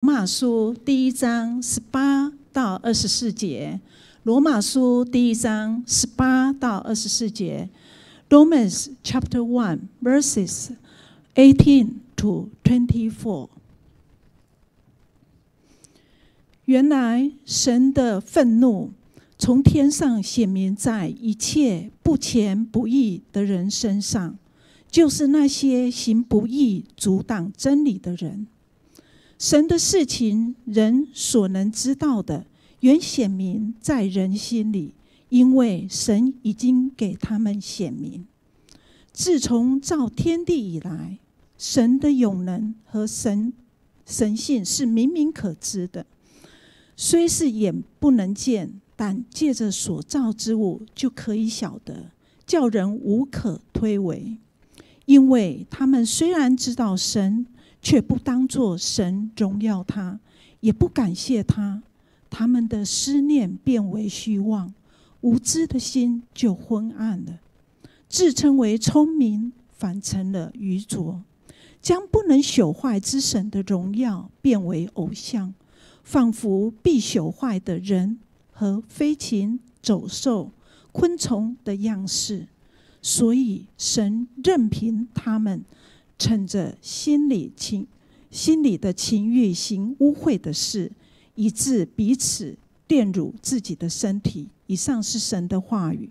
马书第1章18到24节，罗马书第1章18到24节 ，Romans chapter 1 verses 18 to 24。原来神的愤怒从天上显明在一切不虔不义的人身上，就是那些行不义、阻挡真理的人。神的事情，人所能知道的，原显明在人心里，因为神已经给他们显明。自从造天地以来，神的永能和神性是明明可知的，虽是眼不能见，但借着所造之物就可以晓得，叫人无可推诿。因为他们虽然知道神，却不当作神荣耀他，也不感谢他，他们的思念变为虚妄，无知的心就昏暗了。自称为聪明，反成了愚拙，将不能朽坏之神的荣耀变为偶像，仿佛必朽坏的人和飞禽、走兽、昆虫的样式。所以神任凭他们趁着心里的情欲行污秽的事，以致彼此玷辱自己的身体。以上是神的话语。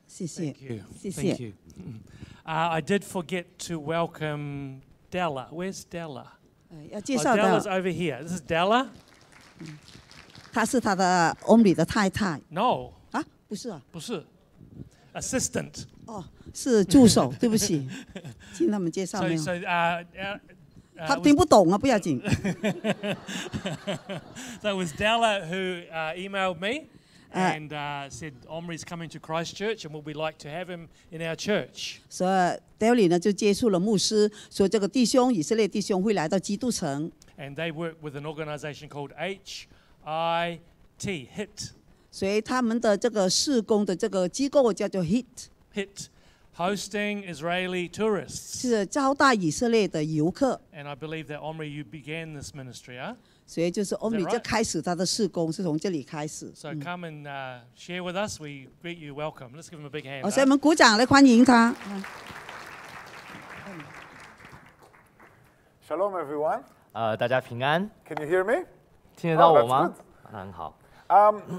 谢谢，谢谢。I did forget to welcome Della. Where's Della? 要介绍的 Della's over here. This is Della. 她是他的Omri的太太。No. 啊，不是啊，不是。Assistant. 哦，是助手，对不起，请他们介绍没有？他听不懂啊，不要紧。So it was Della who emailed me and said Omri's coming to Christchurch and would we like to have him in our church. 所以 Della 呢就接触了牧师，说这个弟兄以色列弟兄会来到基督城。And they work with an organization called HIT. 所以他们的这个事工的这个机构叫做 HIT。HIT hosting Israeli tourists. 是招待以色列的游客。And I believe that Omri, you began this ministry, huh? 所以就是 Omri 就开始他的事工，是从这里开始。So come and share with us. We greet you, welcome. Let's give him a big hand. 所以我们鼓掌来欢迎他。Shalom, everyone. 大家平安。Can you hear me? 听得到我吗？很好。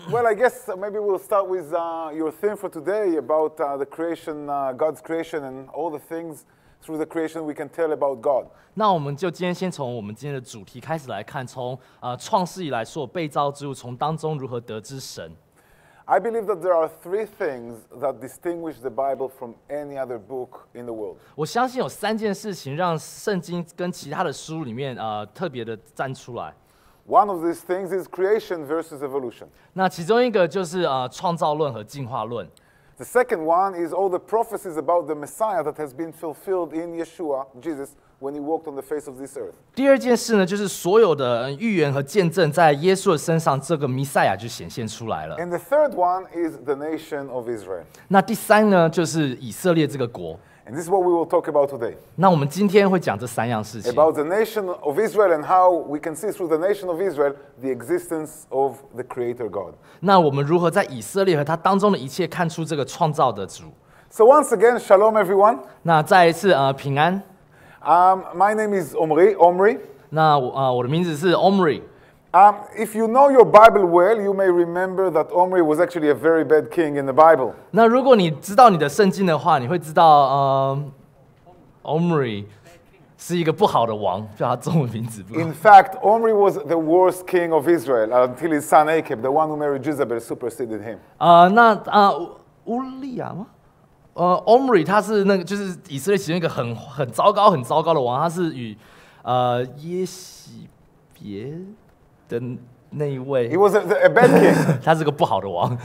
Well, I guess maybe we'll start with your theme for today about the creation, God's creation, and all the things through the creation we can tell about God. 那我们就今天先从我们今天的主题开始来看，从创世以来所有被造之物，从当中如何得知神。I believe that there are three things that distinguish the Bible from any other book in the world. 我相信有3件事情让圣经跟其他的书里面特别的站出来。One of these things is creation versus evolution. 那其中一个就是创造论和进化论。The second one is all the prophecies about the Messiah that has been fulfilled in Yeshua, Jesus, when he walked on the face of this earth. 第二件事呢，就是所有的预言和见证在耶稣的身上，这个弥赛亚就显现出来了。And the third one is the nation of Israel. 那第3呢，就是以色列这个国。And this is what we will talk about today. 那我们今天会讲这3样事情。About the nation of Israel and how we can see through the nation of Israel the existence of the Creator God. 那我们如何在以色列和他当中的一切看出这个创造的主？ So once again, shalom everyone. 那再一次平安。My name is Omri. 那我的名字是 Omri。If you know your Bible well, you may remember that Omri was actually a very bad king in the Bible. 那如果你知道你的圣经的话，你会知道Omri 是一个不好的王，叫他中文名字。In fact, Omri was the worst king of Israel until his son Jaakabovich, the one who married Jezebel, superseded him. 乌利亚吗？Omri 他是那个就是以色列其中一个很糟糕的王，他是与耶洗别的那一位。He was a bad king. 他是个不好的王。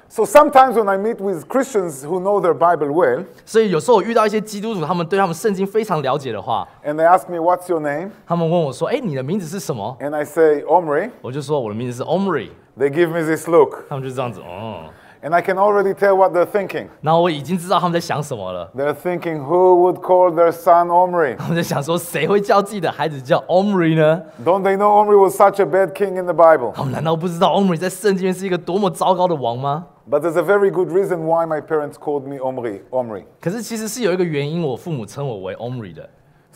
So sometimes when I meet with Christians who know their Bible well, 所以有时候我遇到一些基督徒，他们对他们圣经非常了解的话， and they ask me, "What's your name?" 他们问我说：“你的名字是什么？” And I say, "Omri." 我就说我的名字是 Omri。They give me this look. 他们就这样子哦。And I can already tell what they're thinking. 然后我已经知道他们在想什么了。They're thinking, who would call their son Omri? 他们在想说，谁会叫自己的孩子叫 Omri 呢？ Don't they know Omri was such a bad king in the Bible? 他们难道不知道 Omri 在圣经里面是一个多么糟糕的王吗？ But there's a very good reason why my parents called me Omri. 可是其实是有一个原因，我父母称我为 Omri 的。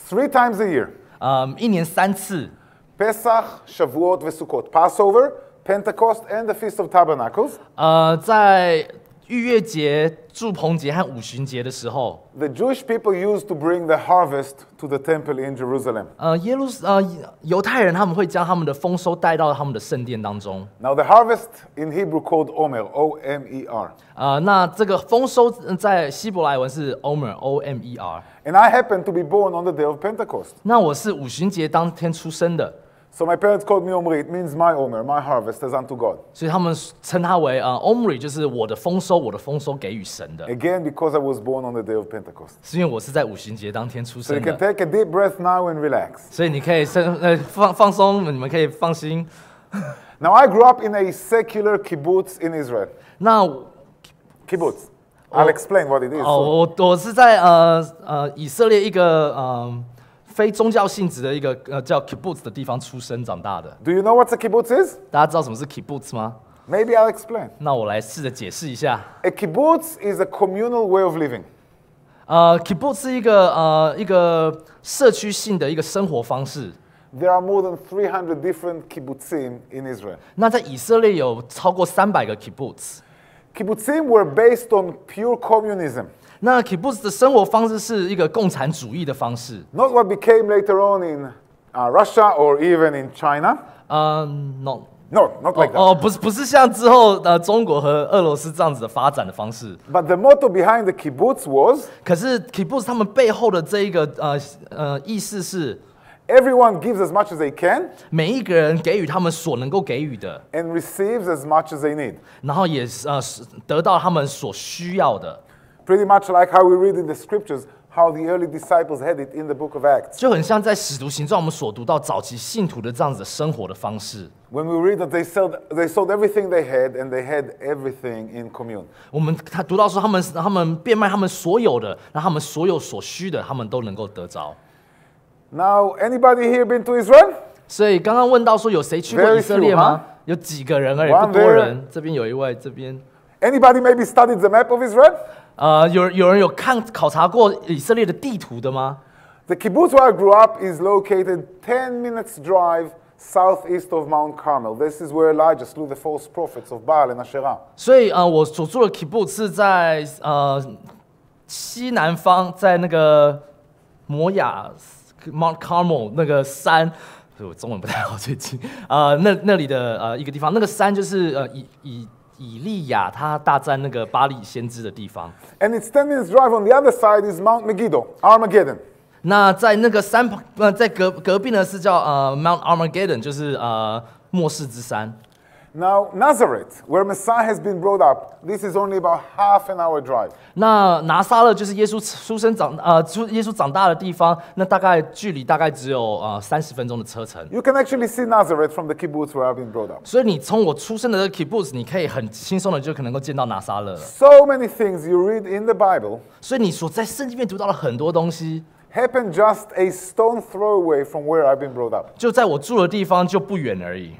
3 times a year. 1年3次， Pesach, Shavuot, Vesukot. Passover, Pentecost, and the Feast of Tabernacles. 在逾越节、住棚节和五旬节的时候， The Jewish people used to bring the harvest to the temple in Jerusalem. 犹太人他们会将他们的丰收带到他们的圣殿当中。 Now the harvest in Hebrew called Omer, O-M-E-R. 那这个丰收在希伯来文是 Omer，O-M-E-R。 And I happened to be born on the day of Pentecost. 那我是五旬节当天出生的， So my parents called me Omri. It means my Omer, my harvest as unto God. 所以他们称他为Omri，就是我的丰收给予神的。 Again, because I was born on the day of Pentecost. 是因为我是在五旬节当天出 So you 生 can 的， take a deep breath now and relax. 所以你可以放松，你们可以放心。 Now I grew up in a secular kibbutz in Israel. 那 Kibbutz. I'll explain what it is. 我是在以色列一个非宗教性质的一个叫 kibbutz 的地方出生长大的。 Do you know what a kibbutz is? 大家知道什么是 kibbutz 吗？ Maybe I'll explain. 那我来试着解释一下。A kibbutz is a communal way of living. kibbutz 是一个社区性的一个生活方式。 There are more than 300 different kibbutzim in Israel. 那在以色列有超过300个 kibbutz。 Kibbutzim were based on pure communism. 那 kibbutz 的生活方式是一个共产主义的方式。 Not what became later on in Russia or even in China. No， No, not like that. 不是像之后中国和俄罗斯这样子的发展的方式。 But the motto behind the kibbutz was 可是 kibbutz 他们背后的这一个意思是， everyone gives as much as they can 每一个人给予他们所能够给予的， and receives as much as they need. 然后也得到他们所需要的。 Pretty much like how we read in the scriptures how the early disciples had it in the book of Acts. 就很像在使徒行传我们所读到早期信徒的这样子的生活的方式。 When we read that they sold everything they had and they had everything in commune. 我们读到说他们变卖他们所有的，让他们所有所需的，他们都能够得着。 Now, anybody here been to Israel? 所以刚刚问到说有谁去过以色列吗？有几个人而已，不多人。这边有一位，这边。 Anybody maybe studied the map of Israel? 有人有考察过以色列的地图的吗？ The kibbutz where I grew up is located 10 minutes drive southeast of Mount Carmel. This is where Elijah slew the false prophets of Baal and Asherah. 所以我所住的 kibbutz 是在西南方，在那个摩亚 Mount Carmel 那个山，我中文不太好最近那里的一个地方，那个山就是以利亚他大战那个巴力先知的地方。 And it's 10 minutes drive on the other side is Mount Megiddo, Armageddon. 那在那个山在隔壁呢是叫Mount Armageddon，就是末世之山。 Now, Nazareth, where Messiah has been brought up, this is only about half an hour drive. 那拿撒勒就是耶稣耶稣长大的地方，那距离大概只有30分钟的车程。 You can actually see Nazareth from the kibbutz where I've been brought up. 所以你从我出生的这个 kibbutz， 你可以很轻松的就可能够见到拿撒勒了。 So many things you read in the Bible 所以你所在圣经里面读到了很多东西， happen just a stone throw away from where I've been brought up. 就在我住的地方就不远而已。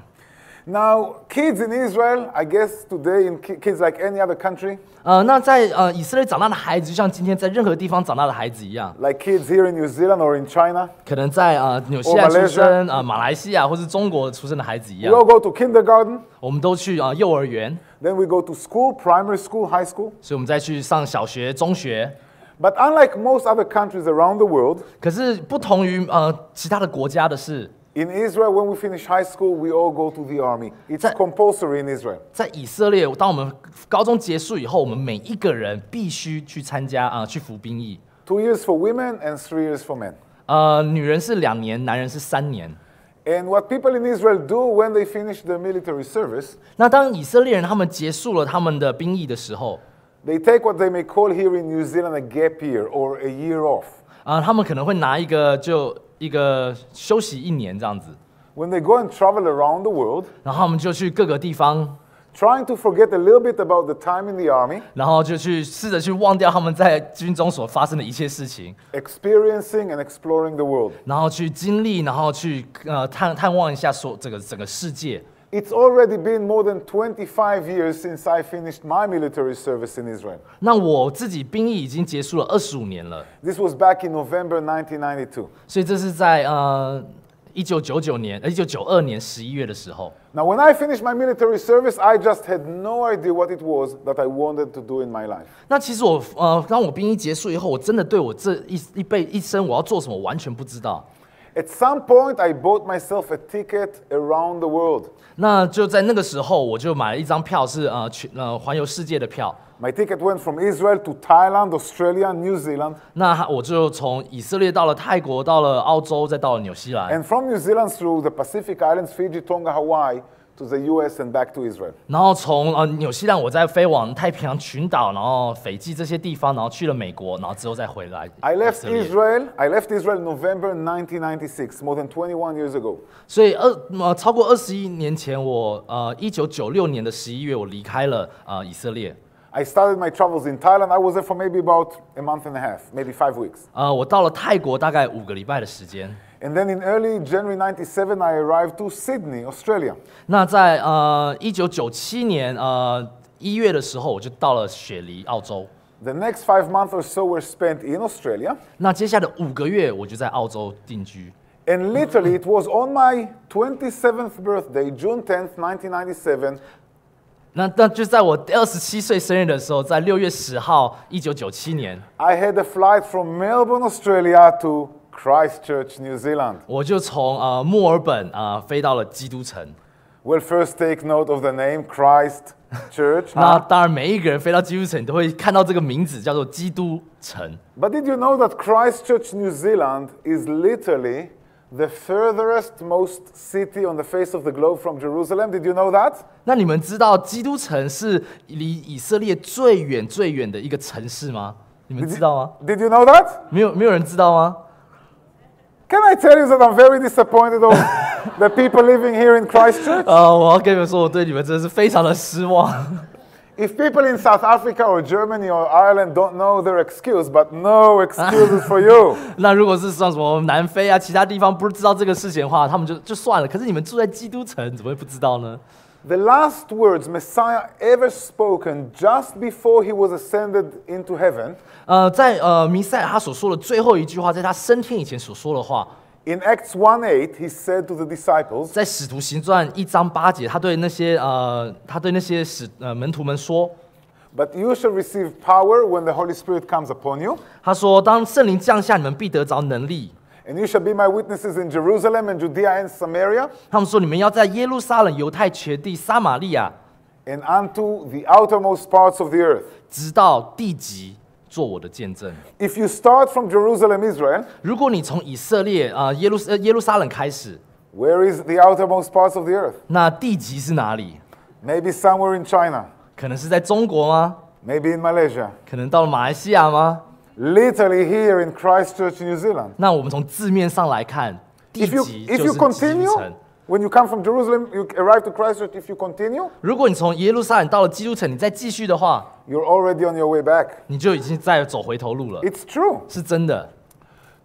Now, kids in Israel, I guess today in kids like any other country, 那在以色列长大的孩子，就像今天在任何地方长大的孩子一样， like kids here in New Zealand or in China, 可能在纽西兰出生、马来西亚或是中国出生的孩子一 we 样， all go to kindergarten, 我们都去幼儿园， then we go to school, primary school, high school. 所以我们再去上小学、中学。 But unlike most other countries around the world, 可是不同于其他的国家的是， in Israel, when we finish high school, we all go to the army. It's compulsory in Israel. 在以色列，当我们高中结束以后，我们每一个人必须去参加去服兵役。 2 years for women and 3 years for men. 女人是2年，男人是3年。 And what people in Israel do when they finish their military service, 那当以色列人他们结束了他们的兵役的时候， they take what they may call here in New Zealand a gap year or a year off. 他们可能会拿一个休息1年这样子， When they go and travel around the world, 然后他们就去各个地方 trying to forget a little bit about the time in the army, 然后就去试着去忘掉他们在军中所发生的一切事情， experiencing and exploring the world. 然后去经历，然后去探望一下整个世界。 It's already been more than 25 years since I finished my military service in Israel. 那我自己兵役已经结束了25年了， This was back in November 1992. 所以这是在1992年11月的时候。 Now, when I finished my military service, I just had no idea what it was that I wanted to do in my life. 那其实当我兵役结束以后，我真的对我这一生我要做什么完全不知道。 At some point, I bought myself a ticket around the world. 那就在那个时候，我就买了一张票，是环游世界的票。 My ticket went from Israel to Thailand, Australia, New Zealand. 那我就从以色列到了泰国，到了澳洲，再到了纽西兰。 And from New Zealand through the Pacific Islands, Fiji, Tonga, Hawaii, to the US and back to Israel. 然后从纽西兰，我再飞往太平洋群岛，然后斐济这些地方，然后去了美国，然后之后再回来。I left Israel in November 1996, more than 21 years ago. 所以超过21年前，我1996年的11月，我离开了以色列。 I started my travels in Thailand. I was there for maybe about a month and a half, maybe 5 weeks. 我到了泰国大概5个礼拜的时间。 And then in early January 97, I arrived to Sydney, Australia. 那在1997年1月的时候，我就到了雪梨，澳洲。 The next 5 months or so were spent in Australia. 那接下来的5个月，我就在澳洲定居。 And literally, it was on my 27th birthday, June 10th, 1997. 那就在我27岁生日的时候，在6月10号，1997年， I had a flight from Melbourne, Australia to Christchurch, New Zealand. 我就从墨尔本飞到了基督城。 Well, first take note of the name Christchurch. 那当然，每一个人飞到基督城，你都会看到这个名字，叫做基督城。 But did you know that Christchurch, New Zealand is literally the furthest most city on the face of the globe from Jerusalem? Did you know that? 那你们知道基督城是离以色列最远的一个城市吗？你们知道吗？ Did you know that? 没有人知道吗？ Can I tell you that I'm very disappointed of the people living here in Christchurch? 我要跟你们说，我对你们真的是非常的失望。 If people in South Africa or Germany or Ireland don't know their excuse, but no excuses for you. 那如果是像什么南非啊，其他地方不知道这个事情的话，他们就算了。可是你们住在基督城，怎么会不知道呢？ The last words Messiah ever spoken just before he was ascended into heaven, 在弥赛亚他所说的最后一句话，在他升天以前所说的话， in Acts 1:8, he said to the disciples, 在使徒行传1章8节，他对那些门徒们说， But you shall receive power when the Holy Spirit comes upon you, 他说，当圣灵降下，你们必得着能力。 and you shall be my witnesses in Jerusalem and Judea and Samaria, 他们说，你们要在耶路撒冷、犹太全地、撒玛利亚， and unto the outermost parts of the earth. 直到地极，做我的见证。 If you start from Jerusalem, Israel, 如果你从以色列耶路撒冷开始， where is the outermost parts of the earth? 那地极是哪里？ Maybe somewhere in China, 可能是在中国吗？ maybe in Malaysia. 可能到了马来西亚吗？ Literally here in Christchurch, New Zealand. 那我们从字面上来看，地 If you 极 if 就 you 是基督 continue, 城。 when you come from Jerusalem, you arrive to Christchurch. If you continue, 如果你从耶路撒冷到了基督城，你再继续的话， you're already on your way back. 你就已经在走回头路了， It's true. 是真的。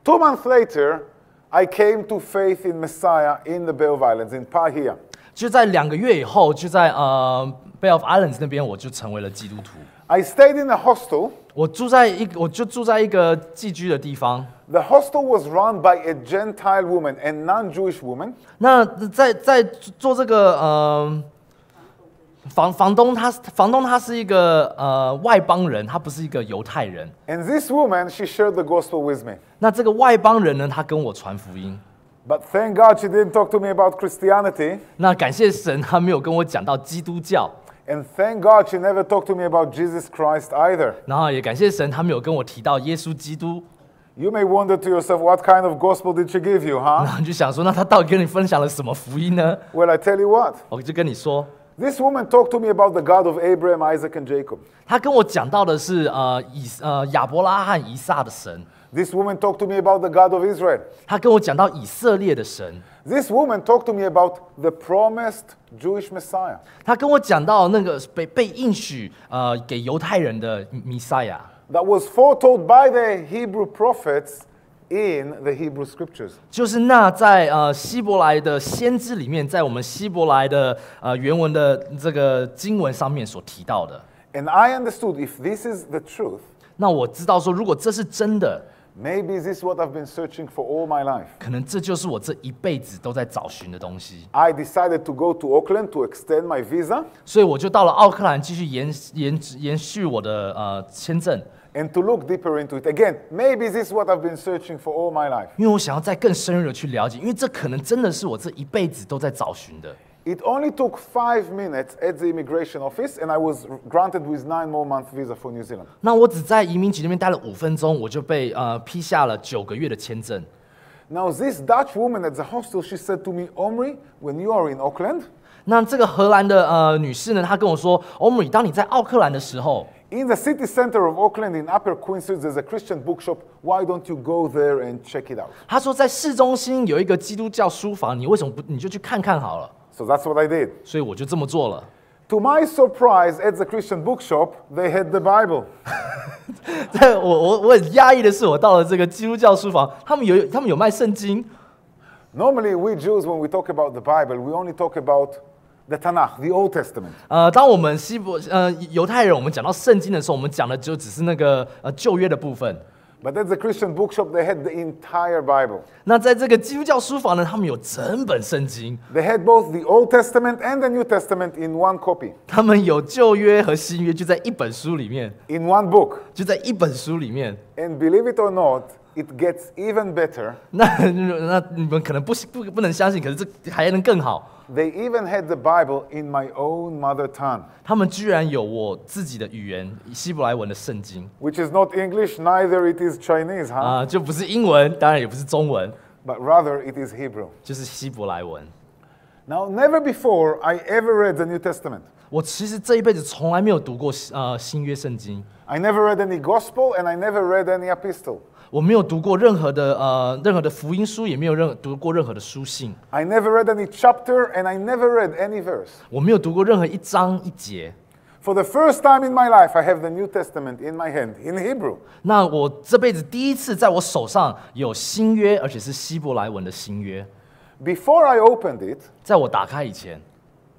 2 months later, I came to faith in Messiah in the Bay of Islands, in Pahia. 就在2个月以后，就在Bay of Islands 那边，我就成为了基督徒。 I stayed in a hostel. 我就住在一个寄居的地方。 The hostel was run by a Gentile woman, a non-Jewish woman. 那在做这个房东他是一个外邦人，他不是一个犹太人。 And this woman, she shared the gospel with me. 那这个外邦人呢，他跟我传福音。 But thank God she didn't talk to me about Christianity. 那感谢神，他没有跟我讲到基督教。 And thank God she never talked to me about Jesus Christ either. 然后也感谢神，他没有跟我提到耶稣基督。 You may wonder to yourself, what kind of gospel did she give you, 然 huh? 后你就想说，那他到底跟你分享了什么福音呢？ Well, I tell you what. 我就跟你说， This woman talked to me about the God of Abraham, Isaac, and Jacob. 他跟我讲到的是亚伯拉罕、以撒的神。This woman talked to me about the God of Israel. 他跟我讲到以色列的神， This woman talked to me about the promised Jewish Messiah. 他跟我讲到那个被应许给犹太人的弥赛亚， That was foretold by the Hebrew prophets in the Hebrew scriptures. 就是那在希伯来的先知里面，在我们希伯来的原文的这个经文上面所提到的。 And I understood if this is the truth, 那我知道说，如果这是真的， maybe this is what I've been searching for all my life. 可能这就是我这一辈子都在找寻的东西。 I decided to go to Auckland to extend my visa 所以我就到了奥克兰，继续延续我的签证， and to look deeper into it. Again, maybe this is what I've been searching for all my life. 因为我想要再更深入的去了解，因为这可能真的是我这一辈子都在找寻的。 It only took 5 minutes at the immigration office, and I was granted with 9 more month visa for New Zealand. 那我只在移民局那边待了5分钟，我就被批下了9个月的签证。 Now, this Dutch woman at the hostel, she said to me, Omri, when you are in Auckland, 那这个荷兰的女士呢，她跟我说 ，Omri，当你在奥克兰的时候， in the city center of Auckland, in Upper Queensland, there's a Christian bookshop. Why don't you go there and check it out? 她说在市中心有一个基督教书房，你为什么不你就去看看好了？ So that's what I did. 所以我就这么做了。 To my surprise, at the Christian bookshop, they had the Bible. 我很压抑的是，我到了这个基督教书房，他们有卖圣经。 Normally, we Jews, when we talk about the Bible, we only talk about the Tanakh, the Old Testament. 当我们犹太人我们讲到圣经的时候，我们讲的就只是那个旧约的部分。 But at the Christian bookshop, they had the entire Bible. 那在这个基督教书房呢，他们有整本圣经， They had both the Old Testament and the New Testament in one copy, 他们有旧约和新约，就在一本书里面， in one book. 就在一本书里面。 And believe it or not, it gets even better. 那你们可能不能相信，可是这还能更好。 They even had the Bible in my own mother tongue, 他们居然有我自己的语言希伯来文的圣经 which is not English, neither it is Chinese, huh? 就不是英文，当然也不是中文， But rather it is Hebrew. 就是希伯来文。 Now, never before I ever read the New Testament. 我其实这一辈子从来没有读过新约圣经， I never read any gospel and I never read any epistle. 我没有读过任何的福音书，也没有读过任何的书信， I never read any chapter and I never read any verse. 我没有读过任何一章一节。 For the first time in my life, I have the New Testament in my hand, in Hebrew. 那我这辈子第一次在我手上有新约，而且是希伯来文的新约。 Before I opened it, 在我打开以前，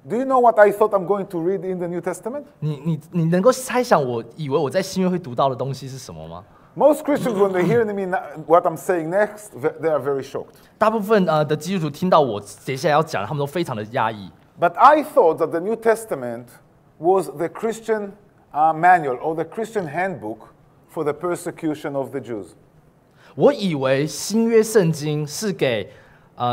do you know what I thought I'm going to read in the New Testament? 你能够猜想我以为我在新约会读到的东西是什么吗？ Most Christians, when they hear me what I'm saying next, they are very shocked. 大部分的基督徒听到我接下来要讲，他们都非常的压抑。 But I thought that the New Testament was the Christian manual or the Christian handbook for the persecution of the Jews. 我以为新约圣经是给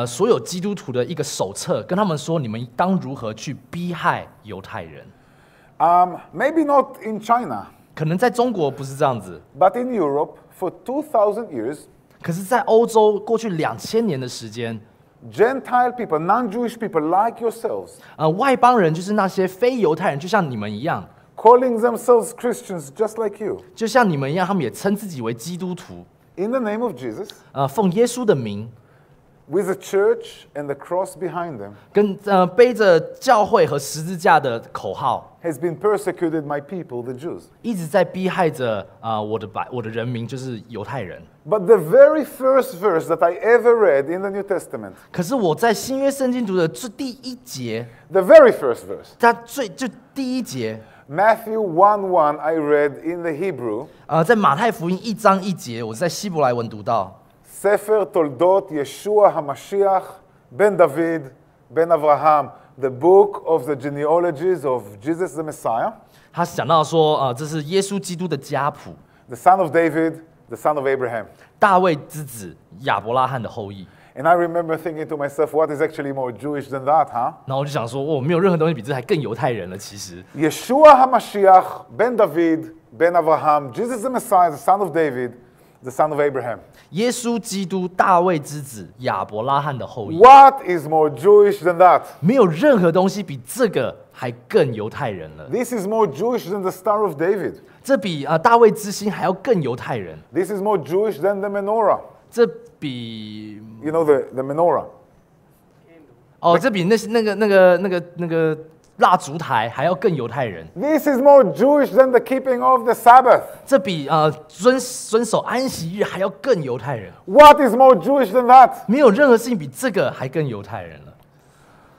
所有基督徒的一个手册，跟他们说你们当如何去逼害犹太人。 Maybe not in China, 可能在中国不是这样子， but in Europe for 2,000 years, 可是在欧洲过去2000年的时间， Gentile people, non-Jewish people like yourselves, 外邦人就是那些非犹太人，就像你们一样， calling themselves Christians just like you, 就像你们一样，他们也称自己为基督徒， in the name of Jesus, 奉耶稣的名， with the church and the cross behind them, 跟背着教会和十字架的口号， has been persecuted my people, the Jews. 一直在逼害着我的人民，就是犹太人。 But the very first verse that I ever read in the New Testament, 可是我在新约圣经读的第一节， the very first verse, 它就第一节， Matthew 1:1, I read in the Hebrew, 在马太福音1章1节，我在希伯来文读到。 Sefer Toldot Yeshua HaMashiach ben David ben Avraham, the book of the genealogies of Jesus the Messiah, 他讲到说，这是耶稣基督的家谱， the son of David, the son of Abraham. 大卫之子，亚伯拉罕的后裔。 And I remember thinking to myself, what is actually more Jewish than that, huh? 然后我就想说，没有任何东西比这还更犹太人了。其实， Yeshua HaMashiach ben David ben Avraham, Jesus the Messiah, the son of David, the son of Abraham. 耶稣基督，大卫之子，亚伯拉罕的后裔。 What is more Jewish than that? 没有任何东西比这个还更犹太人了。 This is more Jewish than the Star of David. 这比大卫之星还要更犹太人。 This is more Jewish than the menorah. 这比 You know the menorah. 这比那个蜡烛台还要更犹太人。 This is more Jewish than the keeping of the Sabbath. 这比遵守安息日还要更犹太人。 What is more Jewish than that? 没有任何事情比这个还更犹太人了。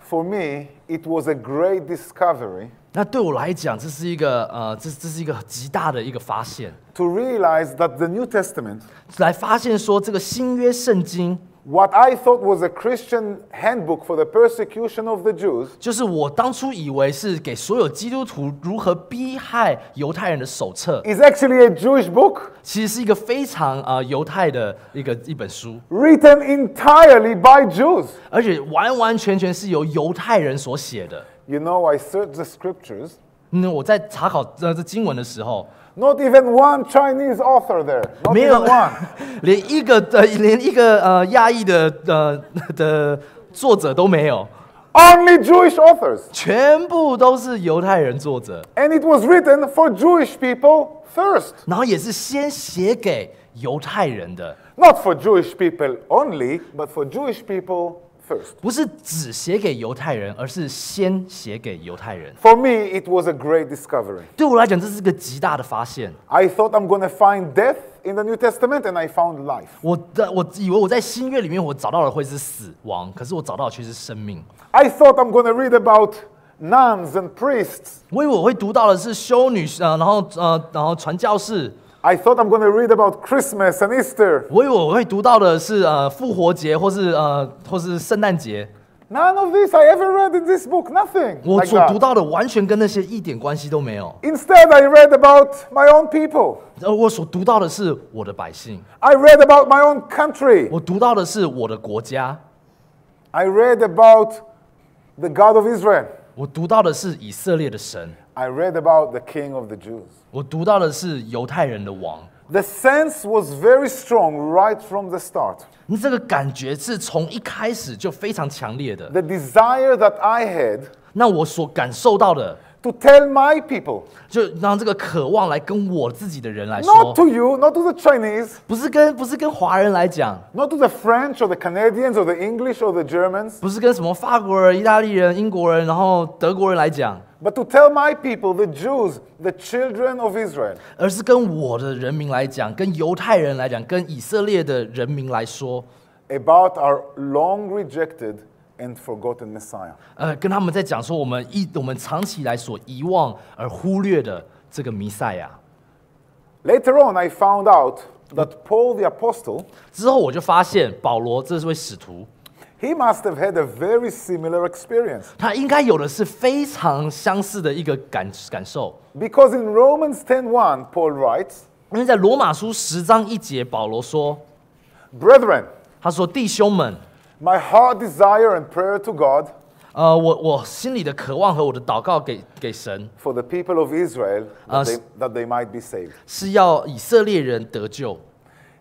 For me, it was a great discovery 那对我来讲，这是一个这是一个极大的一个发现， to realize that the New Testament, 来发现说这个新约圣经， what I thought was a Christian handbook for the persecution of the Jews, 就是我当初以为是给所有基督徒如何逼害犹太人的手册， is actually a Jewish book 其实是一个非常犹太的一本书， written entirely by Jews. 而且完完全全是由犹太人所写的。 You know, I searched the scriptures. 我在查考这经文的时候， Not even one Chinese author there. Not 没有 even one. 连一个亚裔的作者都没有， Only Jewish authors. 全部都是犹太人作者， And it was written for Jewish people first. 然后也是先写给犹太人的， Not for Jewish people only, but for Jewish people first. 不是只写给犹太人，而是先写给犹太人。 For me, it was a great discovery. 对我来讲，这是个极大的发现。 I thought I'm going to find death in the New Testament, and I found life. 我以为我在新约里面我找到的会是死亡，可是我找到的却是生命。 I thought I'm going to read about nuns and priests. 我以为我会读到的是修女，然后传教士。 I thought I'm going to read about Christmas and Easter. 我以为我会读到的是复活节，或是圣诞节。 None of this I ever read in this book. Nothing 我 like 所读 that. 到的完全跟那些一点关系都没有。 Instead, I read about my own people. 而我所读到的是我的百姓， I read about my own country. 我读到的是我的国家， I read about the God of Israel. 我读到的是以色列的神， I read about the King of the Jews. 我读到的是犹太人的王。 The sense was very strong right from the start. 这个感觉是从一开始就非常强烈的。 The desire that I had 那我所感受到的， to tell my people, 就让这个渴望来跟我自己的人来 not 说， to you, not to the Chinese, 不是跟华人来讲， not to the French or the Canadians or the English or the Germans, 不是跟什么法国人、意大利人、英国人，然后德国人来讲， but to tell my people, the Jews, the children of Israel, 而是跟我的人民来讲，跟犹太人来讲，跟以色列的人民来说， about our long rejected and forgotten Messiah. 跟他们在讲说我们长期以来所遗忘而忽略的这个弥赛亚。 Later on, I found out that Paul the Apostle, 之后我就发现保罗这位使徒， he must have had a very similar experience. 他应该有的是非常相似的一个感受， Because in Romans 10:1, Paul writes, 因为在罗马书10章1节，保罗说， Brethren, 他说弟兄们， my heart desire and prayer to God 我心里的渴望和我的祷告给神， for the people of Israel that they might be saved. 是要以色列人得救。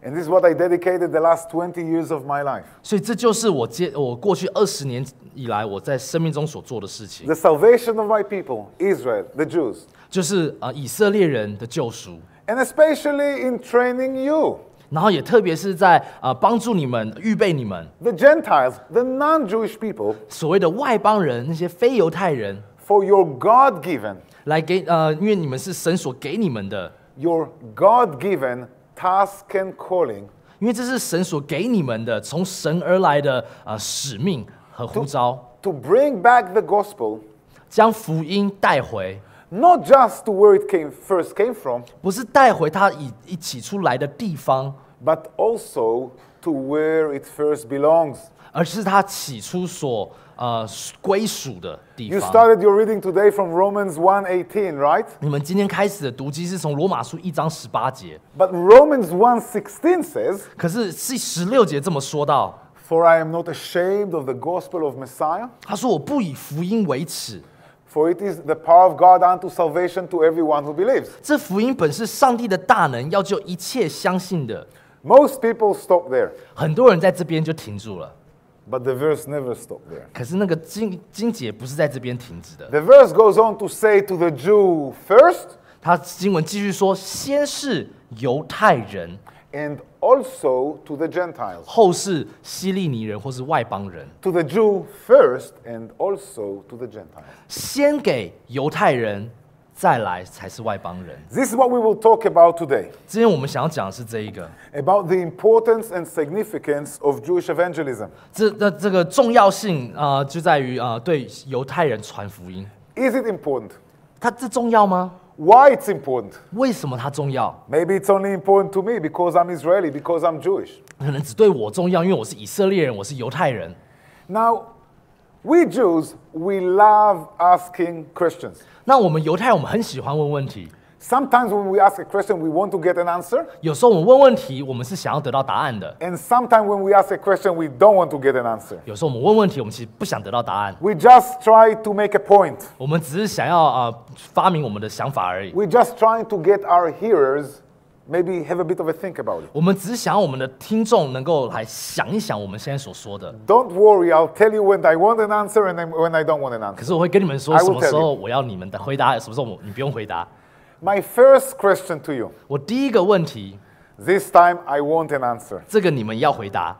And this is what I dedicated the last 20 years of my life. 所以这就是我过去20年以来我在生命中所做的事情， The salvation of my people, Israel, the Jews. 就是以色列人的救赎， And especially in training you, 然后也特别是在帮助你们、预备你们 the Gentiles, the non-Jewish people, 所谓的外邦人、那些非犹太人， for your God-given, 来给因为你们是神所给你们的， your God-given task and calling 因为这是神所给你们的，从神而来的使命和呼召， to bring back the gospel, 将福音带回， not just to where it first came from, 不是带回它起初来的地方， but also to where it first belongs. 而是它起初所归属的地 You 方。 started your reading today from Romans 1:18, right? 你们今天开始的读经是从罗马书1章18节， But Romans 1:16 says, 可是16节这么说到， For I am not ashamed of the gospel of Messiah, 他说我不以福音为耻， for it is the power of God unto salvation to everyone who believes. 这福音本是上帝的大能，要救一切相信的。Most people stop there, 很多人在这边就停住了。 but the verse never stopped there. 可是那个经节不是在这边停止的， The verse goes on to say to the Jew first 他经文继续说，先是犹太人， and also to the Gentiles. 后是希利尼人或是外邦人。 To the Jew first and also to the Gentiles. 先给犹太人，再来才是外邦人。 This is what we will talk about today, 今天我们想要讲的是这一个， about the importance and significance of Jewish evangelism. 这个重要性就在于对犹太人传福音。 Is it important? 这重要吗？ Why it's important? 为什么它重要？ Maybe it's only important to me because I'm Israeli, because I'm Jewish. 可能只对我重要，因为我是以色列人，我是犹太人。 Now, we Jews, we love asking questions. 那我们犹太人，我们很喜欢问问题。 Sometimes when we ask a question, we want to get an answer. 有时候我们问问题，我们是想要得到答案的； And sometimes when we ask a question, we don't want to get an answer. 有时候我们问问题，我们其实不想得到答案， We just try to make a point. 我们只是想要发明我们的想法而已。 We're just trying to get our hearers maybe have a bit of a think about it. 我们只是想要我们的听众能够来想一想我们现在所说的。 Don't worry, I'll tell you when I want an answer and then when I don't want an 可 answer. 是我会跟你们说 I will 什么时 tell 候我要你们的回答，什么时候你不用回答。 My first question to you, 我第一个问题， this time I want an answer. 这个你们要回答。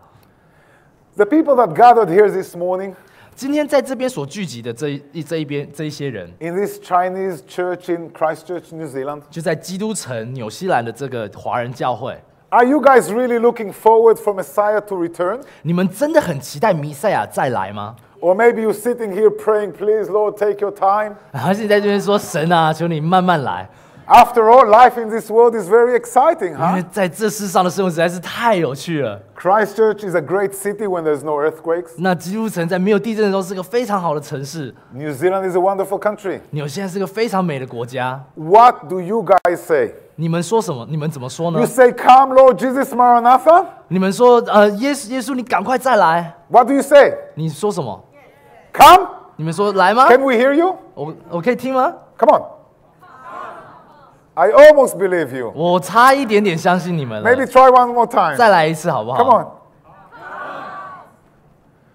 The people that gathered here this morning 今天在这边所聚集的这一些人， in this Chinese church in Christchurch, New Zealand, 就在基督城纽西兰的这个华人教会， are you guys really looking forward for Messiah to return? 你们真的很期待弥赛亚再来吗？ Or maybe you're sitting here praying, please, Lord, take your time. 还是你在这边说神啊，求你慢慢来， After all, life in this world is very exciting, 因为 huh? 在这世上的生活实在是太有趣了。 Christchurch is a great city when there's no earthquakes. 那基督城在没有地震的时候是个非常好的城市， New Zealand is a wonderful country. 纽西兰是个非常美的国家。 What do you guys say? 你们说什么？你们怎么说呢 You？say, come, Lord Jesus, Maranatha? 你们说耶稣你赶快再来。 What do you say? 你说什么？ Come? 你们说来吗？ Can we hear you? 我可以听吗？ Come on. I almost believe you. 我差一点点相信你们了。 Maybe try one more time. 再来一次好不好 Come on.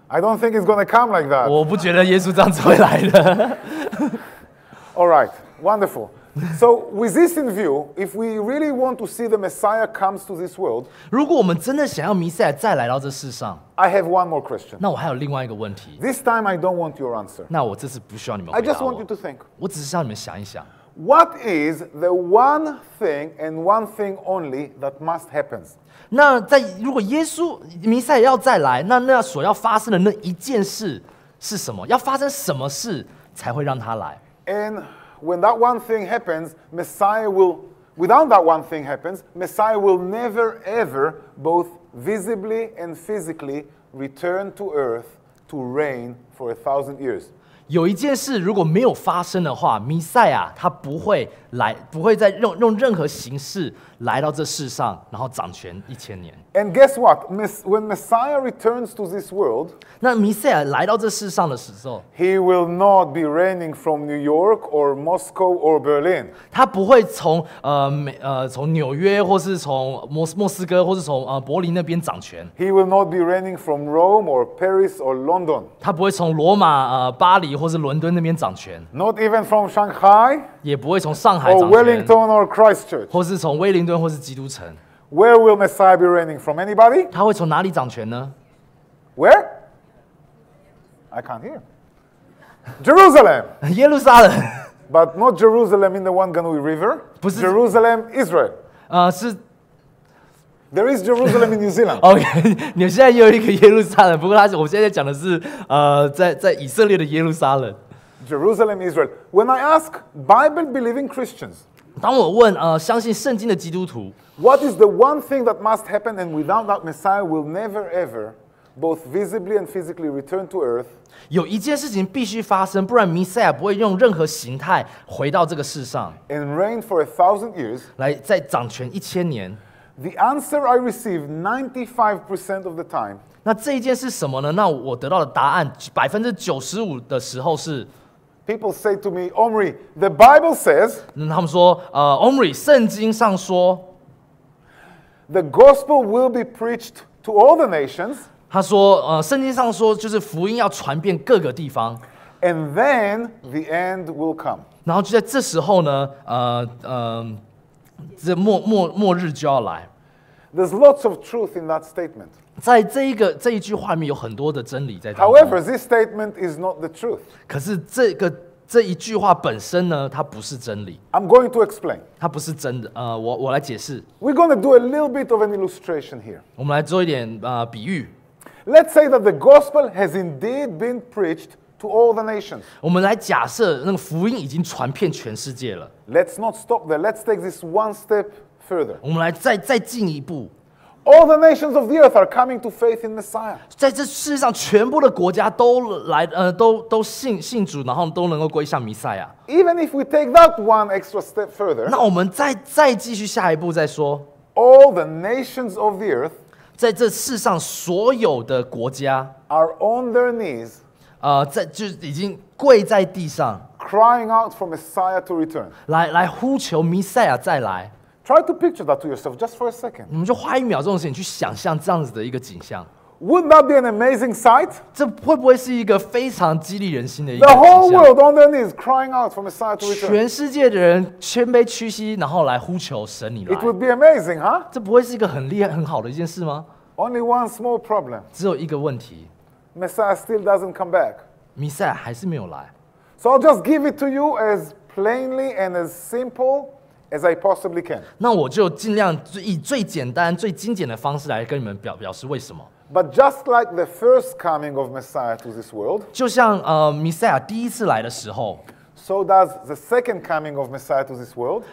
I don't think it's going to come like that. 我不觉得耶稣这样子会来的。 All right. Wonderful. So, with this in view, if we really want to see the Messiah comes to this world, 如果我们真的想要弥赛亚再来到这世上， I have one more question. 那我还有另外一个问题。 This time I don't want your answer. 那我这次不需要你们 I 回答 just want you 我， to think. 我只是让你们想一想， What is the one thing and one thing only that must happen? 那如果耶稣弥赛亚要再来，那所要发生的那一件事是什么？要发生什么事才会让他来？ And when that one thing happens, without that one thing happens, Messiah will never ever both visibly and physically return to earth to reign for 1,000 years. 有一件事如果没有发生的话，弥赛亚他不会再用任何形式来到这世上，然后掌权1000年。And guess what? When Messiah returns to this world, 那弥赛亚来到这世上的时候， he will not be reigning from New York or Moscow or Berlin. 他不会从纽约，或是从莫斯科，或是从柏林那边掌权。 He will not be reigning from Rome or Paris or London. 他不会从罗马、巴黎或是伦敦那边掌权， Not even from Shanghai 也不会从上海 or 掌权， Wellington or Christchurch. 或是从威灵顿或是基督城。 Where will Messiah be reigning from? Anybody? 他会从哪里掌权呢？ Where? I can't hear. Jerusalem. 耶路撒冷， But not Jerusalem in the Wanganui River. 不是- Jerusalem, Israel. 是 There is Jerusalem in New Zealand. OK， 你现在也有一个耶路撒冷，不过我现在讲的是在以色列的耶路撒冷。 Jerusalem, Israel. When I ask Bible-believing Christians, 当我问相信圣经的基督徒， what is the one thing that must happen and without that Messiah will never ever both visibly and physically return to earth, 有一件事情必须发生，不然弥赛亚不会用任何形态回到这个世上， and reign for 1,000 years, 来再掌权1000年。 the answer I receive 95% of the time 那这一件是什么呢？那我得到的答案95%的时候是， people say to me, Omri, the Bible says 他们说Omri，圣经上说 The gospel will be preached to all the nations. 他说，圣经上说，就是福音要传遍各个地方。And then the end will come. 然后就在这时候呢，这末日就要来。There's lots of truth in that statement. 在这一句话里面有很多的真理在当中。However, this statement is not the truth. 可是这一句话本身呢，它不是真理， I'm going to explain. 它不是真的。我来解释。We're going to do a little bit of an illustration here. 我们来做一点比喻。Let's say that the gospel has indeed been preached to all the nations. 我们来假设那个福音已经传遍全世界了。Let's not stop there. Let's take this one step further. 我们来再进一步。All the nations of the earth are coming to faith in Messiah. 在这世界上，全部的国家都来，都信主，然后都能够归向弥赛亚。Even if we take that one extra step further, 那我们再继续下一步再说， all the nations of the earth 在这世上所有的国家， are on their knees, 就已经跪在地上， crying out for Messiah to return. 来呼求弥赛亚再来。 Try to picture that to yourself just for a second. 我们就花1秒钟的时间去想象这样子的一个景象， Wouldn't that be an amazing sight? 这会不会是一个非常激励人心的一个 The 景 whole 象？ world on their knees crying out for Messiah to return. 全世界的人谦卑屈膝，然后来呼求神你来 It，would be amazing, huh? 这不会是一个很厉害、很好的一件事吗？ Only one small problem. 只有一个问题， Messiah still doesn't come back. 弥赛亚还是没有来。 So I'll just give it to you as plainly and as simple as I possibly can. 那我就尽量以最简单、最精简的方式来跟你们表示为什么。 But just like the first coming of Messiah to this world, 就像弥赛亚第一次来的时候， so does the second coming of Messiah to this world.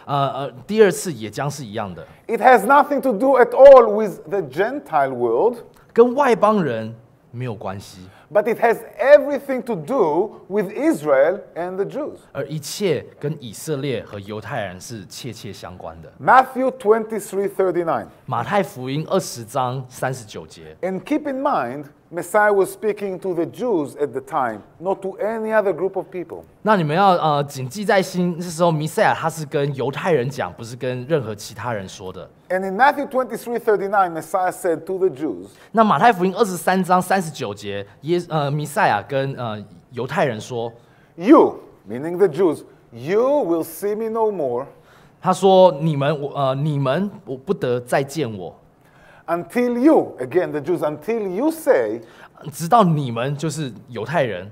第二次也将是一样的， It has nothing to do at all with the Gentile world, 跟外邦人没有关系， but it has everything to do with Israel and the Jews. 而一切跟以色列和犹太人是切切相关的。 Matthew 23:39. 马太福音20章39节。 And keep in mind, Messiah was speaking to the Jews at the time, not to any other group of people. 那你们要谨记在心，这时候弥赛亚他是跟犹太人讲，不是跟任何其他人说的。 And in Matthew 23:39, Messiah said to the Jews, 那马太福音23章39节，弥赛亚跟犹太人说， You, meaning the Jews, you will see me no more 他说你们我不得再见我， until you, again the Jews, until you say, 直到你们就是犹太人，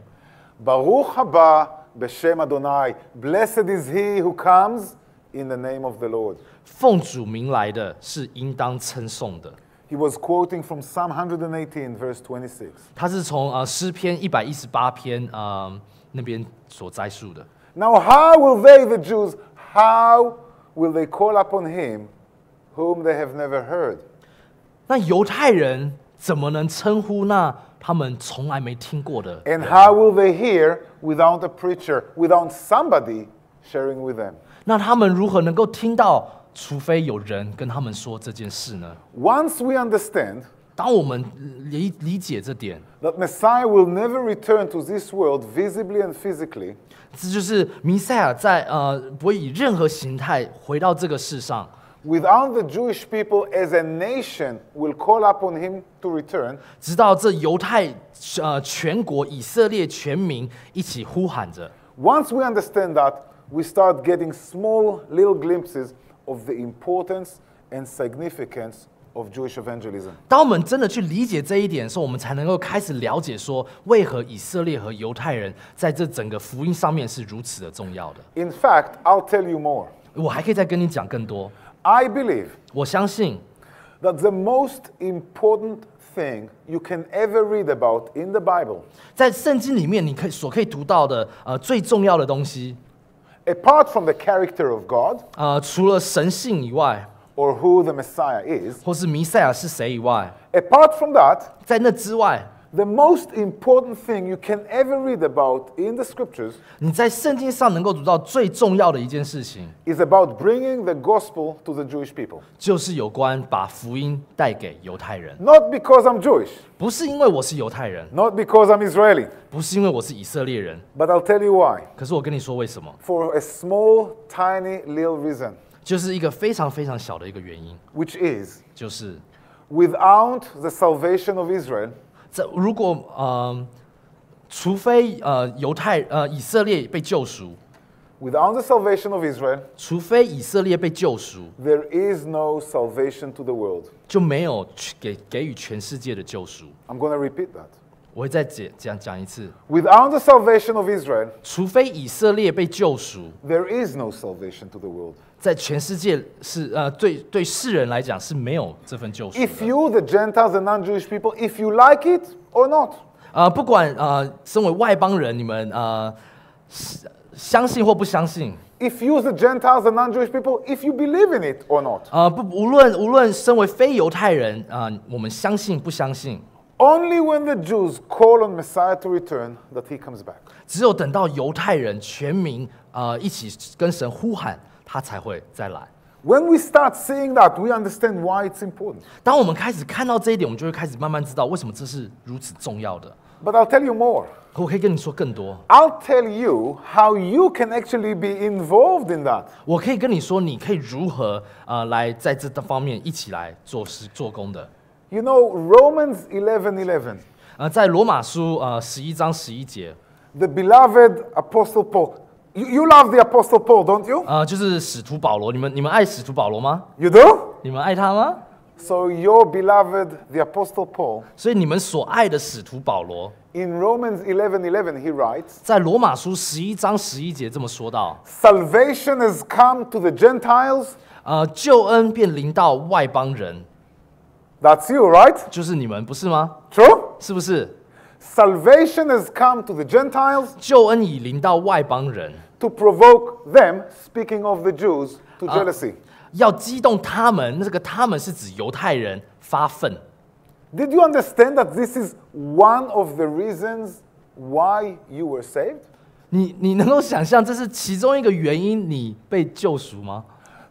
Baruch haba b'shem Adonai, blessed is he who comes in the name of the Lord. 奉主名来的是应当称颂的。 He was quoting from Psalm 118, verse 26. 他是从诗篇118篇那边所摘述的。 Now, how will they, the Jews, how will they call upon him whom they have never heard? 那犹太人怎么能称呼那他们从来没听过的 And how will they hear without a preacher, without somebody sharing with them? 那他们如何能够听到？除非有人跟他们说这件事呢？ Once we understand 当我们理解这点， that Messiah will never return to this world visibly and physically, 这就是弥赛亚在不会以任何形态回到这个世上。 without the Jewish people as a nation will call upon him to return, 直到这犹太全国以色列全民一起呼喊着。 once we understand that, we start getting small little glimpses of the importance and significance of Jewish evangelism. 当我们真的去理解这一点的时候，我们才能够开始了解说，为何以色列和犹太人在这整个福音上面是如此的重要的。 In fact, I'll tell you more. 我还可以再跟你讲更多。 I believe 我相信 that the most important thing you can ever read about in the Bible, 在圣经里面，你可以读到的最重要的东西， apart from the character of God 除了神性以外， or who the Messiah is, 或是弥赛亚是谁以外， apart from that, 在那之外， the most important thing you can ever read about in the scriptures 你在圣经上能够读到最重要的一件事情， is about bringing the gospel to the Jewish people. 就是有关把福音带给犹太人。 Not because I'm Jewish, 不是因为我是犹太人， not because I'm Israeli, 不是因为我是以色列人， but I'll tell you why. 可是我跟你说为什么？ For a small, tiny, little reason. 就是一个非常非常小的一个原因， which is 就是 without the salvation of Israel, 如果除非以色列被救赎， without the salvation of Israel, 除非以色列被救赎， there is no salvation to the world. 就没有给予全世界的救赎。 I'm going to repeat that. 我会再讲一次， Without the salvation of Israel, 除非以色列被救赎， there is no salvation to the world. 在全世界是对世人来讲是没有这份救赎 If 的。 you, the Gentiles and non-Jewish people, if you like it or not, 不管身为外邦人，你们相信或不相信， if you, the Gentiles and non-Jewish people, if you believe in it or not, 无论身为非犹太人我们相信不相信， only when the Jews call on Messiah to return that he comes back. 只有等到犹太人全民一起跟神呼喊，他才会再来。 When we start seeing that, we understand why it's important. 当我们开始看到这一点，我们就会开始慢慢知道为什么这是如此重要的。 But I'll tell you more. 可我可以跟你说更多， I'll tell you how you can actually be involved in that. 我可以跟你说，你可以如何来在这方面一起来做工的。 You know, Romans 11:11, 在罗马书11章11节， the beloved Apostle Paul. You love the Apostle Paul, don't you? 就是使徒保罗，你们爱使徒保罗吗？ You do? 你们爱他吗？ So your beloved, the Apostle Paul, 所以你们所爱的使徒保罗， in Romans 11:11, he writes, 在罗马书11章11节这么说道： salvation has come to the Gentiles. 救恩便临到外邦人， That's you, right? 就是你们，不是吗？ True? 是不是？ Salvation has come to the Gentiles 救恩已临到外邦人， to provoke them, speaking of the Jews, to jealousy. 要激动他们。那这个他们是指犹太人发愤。 Did you understand that this is one of the reasons why you were saved? 你能够想象这是其中一个原因，你被救赎吗？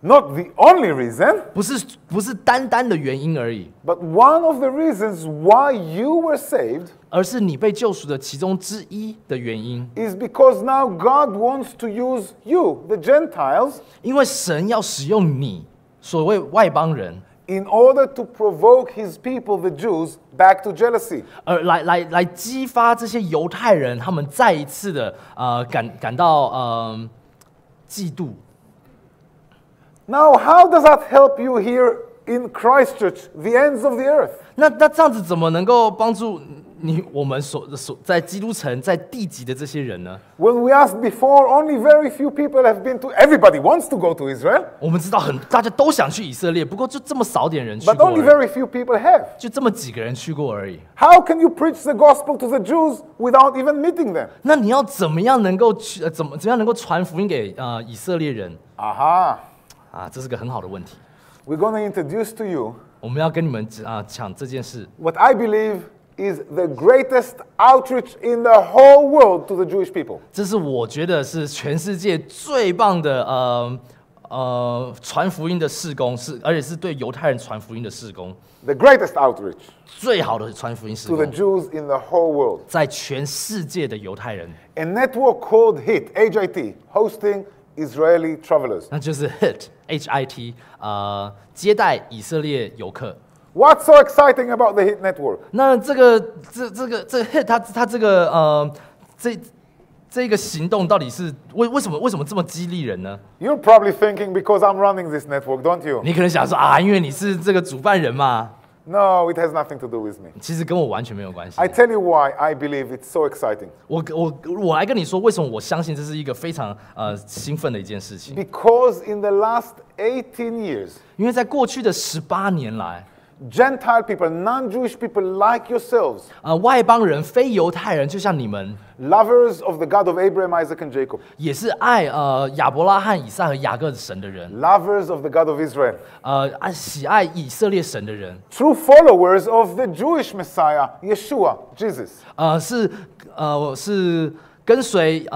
Not the only reason, 不是单的原因而已， but one of the reasons why you were saved 而是你被救赎的其中之一的原因。 is because now God wants to use you, the Gentiles, 因为神要使用你，所谓外邦人， in order to provoke his people, the Jews, back to jealousy. 而来激发这些犹太人，他们再一次的感到嫉妒。 Now, how does that help you here in Christchurch, the ends of the earth? 那这样子怎么能够帮助我们所在基督城在地极的这些人呢？ When we asked before, only very few people have been to. Everybody wants to go to Israel, 我们知道大家都想去以色列，不过就这么少点人去 but 过而 only 已， very few people have. 就这么几个人去过而已。 How can you preach the gospel to the Jews without even meeting them? 那你要怎么样能够怎么样能够传福音给以色列人 Aha. 这是个很好的问题。 We're going to introduce to you 我们要跟你们讲这件事， what I believe is the greatest outreach in the whole world to the Jewish people. 这是我觉得是全世界最棒的传福音的事工，而且是对犹太人传福音的事工， The greatest outreach 最好的传福音事 to the 工， Jews in the whole world. 在全世界的犹太人， A network called HIT, HIT, hosting Israeli travelers. 那就是 HIT 接待以色列游客。 What's so exciting about the HIT network? 那这个 HIT 他这个这个行动到底是为什么这么激励人呢？ You're probably thinking because I'm running this network, don't you? 你可能想说因为你是这个主办人嘛， No, it has nothing to do with me. 其实跟我完全没有关系。 I tell you why I believe it's so exciting. 我来跟你说，为什么我相信这是一个非常兴奋的一件事情？ Because in the last 18 years, 因为在过去的18年来， Gentile people, non-Jewish people like yourselves, 外邦人、非犹太人，就像你们， lovers of the God of Abraham, Isaac, and Jacob, 也是爱亚伯拉罕、以撒和雅各神的人， lovers of the God of Israel, 喜爱以色列神的人， true followers of the Jewish Messiah, Yeshua, Jesus. 是跟随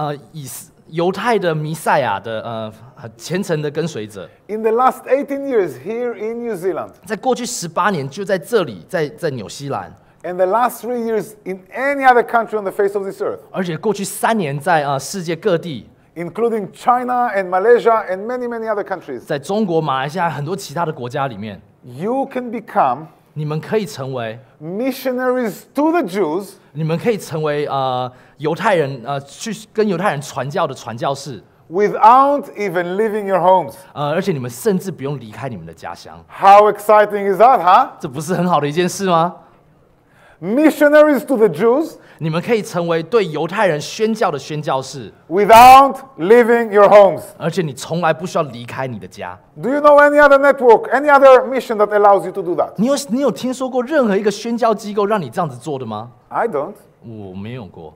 犹太的弥赛亚的虔诚的跟随者。 In the last 18 years here in New Zealand, 在过去18年，就在这里，在纽西兰， and the last 3 years in any other country on the face of this earth, 而且过去3年在世界各地， including China and Malaysia and many, many other countries. 在中国、马来西亚很多其他的国家里面， You can become 你们可以成为 missionaries to the Jews 你们可以成为犹太人去跟犹太人传教的传教士， without even leaving your homes. 而且你们甚至不用离开你们的家乡， How exciting is that, huh? 这不是很好的一件事吗？ Missionaries to the Jews 你们可以成为对犹太人宣教的宣教士， without leaving your homes. 而且你从来不需要离开你的家。 Do you know any other network, any other mission that allows you to do that? 你有听说过任何一个宣教机构让你这样子做的吗？ I don't. 我没有过。